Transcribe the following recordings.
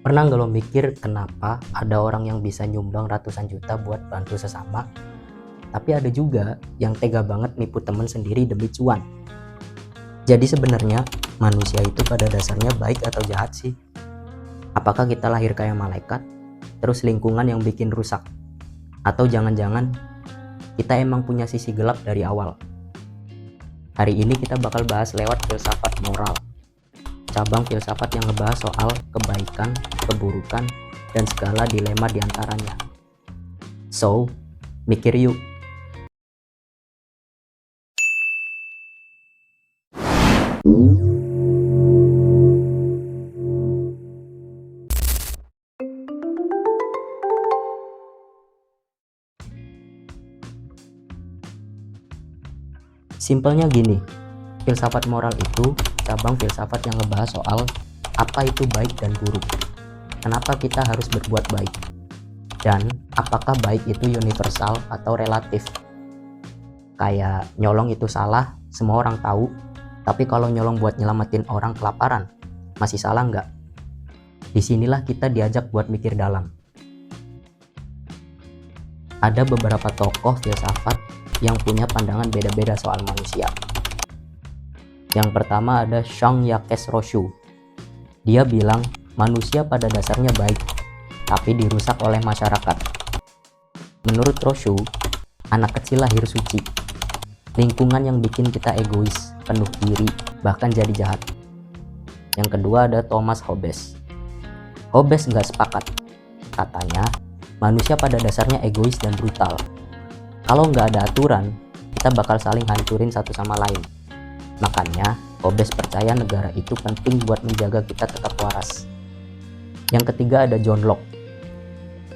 Pernah nggak lo mikir kenapa ada orang yang bisa nyumbang ratusan juta buat bantu sesama, tapi ada juga yang tega banget nipu temen sendiri demi cuan. Jadi sebenarnya manusia itu pada dasarnya baik atau jahat sih? Apakah kita lahir kayak malaikat, terus lingkungan yang bikin rusak? Atau jangan-jangan kita emang punya sisi gelap dari awal? Hari ini kita bakal bahas lewat filsafat moral, cabang filsafat yang ngebahas soal kebaikan, keburukan, dan segala dilema diantaranya. So, mikir yuk. Simpelnya gini, filsafat moral itu cabang filsafat yang ngebahas soal apa itu baik dan buruk, kenapa kita harus berbuat baik, dan apakah baik itu universal atau relatif. Kayak nyolong itu salah, semua orang tahu, tapi kalau nyolong buat nyelamatin orang kelaparan, masih salah nggak? Disinilah kita diajak buat mikir dalam. Ada beberapa tokoh filsafat yang punya pandangan beda-beda soal manusia. Yang pertama ada Jean-Jacques Rousseau. Dia bilang manusia pada dasarnya baik, tapi dirusak oleh masyarakat. Menurut Rousseau, anak kecil lahir suci. Lingkungan yang bikin kita egois, penuh diri, bahkan jadi jahat. Yang kedua ada Thomas Hobbes. Hobbes nggak sepakat. Katanya, manusia pada dasarnya egois dan brutal. Kalau nggak ada aturan, kita bakal saling hancurin satu sama lain. Makanya, Hobbes percaya negara itu penting buat menjaga kita tetap waras. Yang ketiga ada John Locke.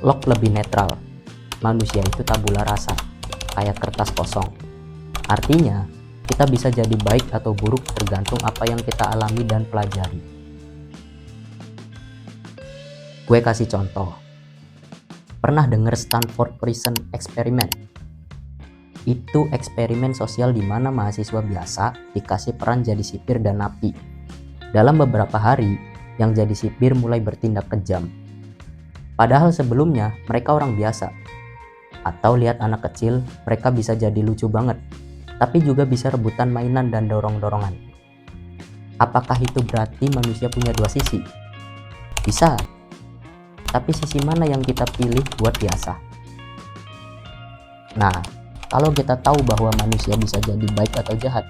Locke lebih netral. Manusia itu tabula rasa, kayak kertas kosong. Artinya, kita bisa jadi baik atau buruk tergantung apa yang kita alami dan pelajari. Gue kasih contoh. Pernah denger Stanford Prison Experiment? Itu eksperimen sosial di mana mahasiswa biasa dikasih peran jadi sipir dan napi. Dalam beberapa hari, yang jadi sipir mulai bertindak kejam. Padahal sebelumnya mereka orang biasa. Atau lihat anak kecil, mereka bisa jadi lucu banget, tapi juga bisa rebutan mainan dan dorong-dorongan. Apakah itu berarti manusia punya dua sisi? Bisa. Tapi sisi mana yang kita pilih buat biasa? Nah, kalau kita tahu bahwa manusia bisa jadi baik atau jahat,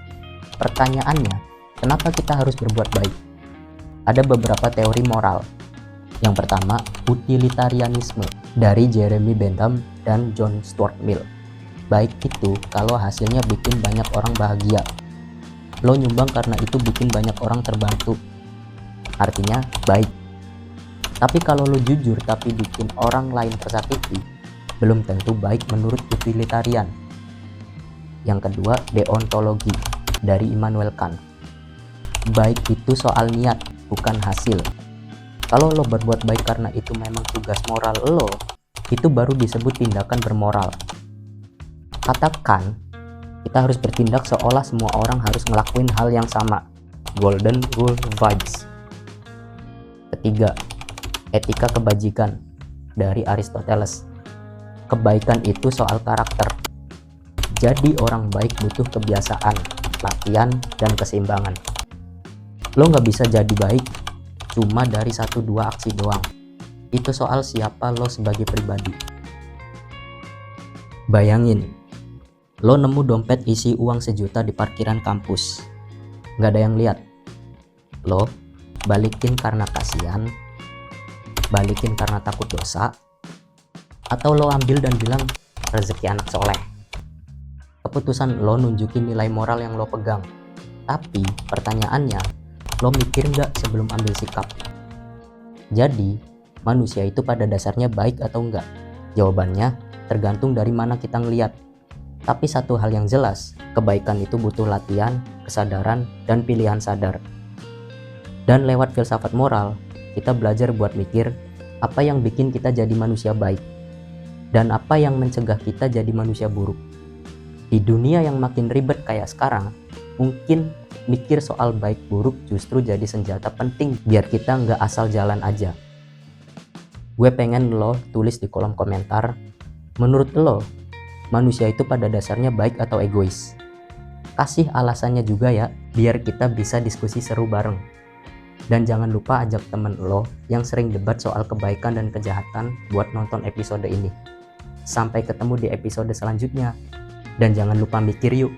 pertanyaannya, kenapa kita harus berbuat baik? Ada beberapa teori moral. Yang pertama, utilitarianisme dari Jeremy Bentham dan John Stuart Mill. Baik itu kalau hasilnya bikin banyak orang bahagia. Lo nyumbang karena itu bikin banyak orang terbantu. Artinya baik. Tapi kalau lo jujur tapi bikin orang lain tersakiti, belum tentu baik menurut utilitarian. Yang kedua, deontologi dari Immanuel Kant. Baik itu soal niat, bukan hasil. Kalau lo berbuat baik karena itu memang tugas moral lo, itu baru disebut tindakan bermoral. Katakan, kita harus bertindak seolah semua orang harus ngelakuin hal yang sama. Golden Rule vibes. Ketiga, etika kebajikan dari Aristoteles. Kebaikan itu soal karakter. Jadi orang baik butuh kebiasaan, latihan, dan keseimbangan. Lo nggak bisa jadi baik cuma dari 1-2 aksi doang. Itu soal siapa lo sebagai pribadi. Bayangin, lo nemu dompet isi uang 1 juta di parkiran kampus. Nggak ada yang lihat. Lo balikin karena kasihan, balikin karena takut dosa, atau lo ambil dan bilang rezeki anak soleh. Keputusan lo nunjukin nilai moral yang lo pegang. Tapi pertanyaannya, lo mikir nggak sebelum ambil sikap? Jadi, manusia itu pada dasarnya baik atau enggak? Jawabannya tergantung dari mana kita ngeliat. Tapi satu hal yang jelas, kebaikan itu butuh latihan, kesadaran, dan pilihan sadar. Dan lewat filsafat moral, kita belajar buat mikir apa yang bikin kita jadi manusia baik, dan apa yang mencegah kita jadi manusia buruk. Di dunia yang makin ribet kayak sekarang, mungkin mikir soal baik buruk justru jadi senjata penting biar kita nggak asal jalan aja. Gue pengen lo tulis di kolom komentar, menurut lo, manusia itu pada dasarnya baik atau egois? Kasih alasannya juga ya, biar kita bisa diskusi seru bareng. Dan jangan lupa ajak temen lo yang sering debat soal kebaikan dan kejahatan buat nonton episode ini. Sampai ketemu di episode selanjutnya. Dan jangan lupa mikir yuk,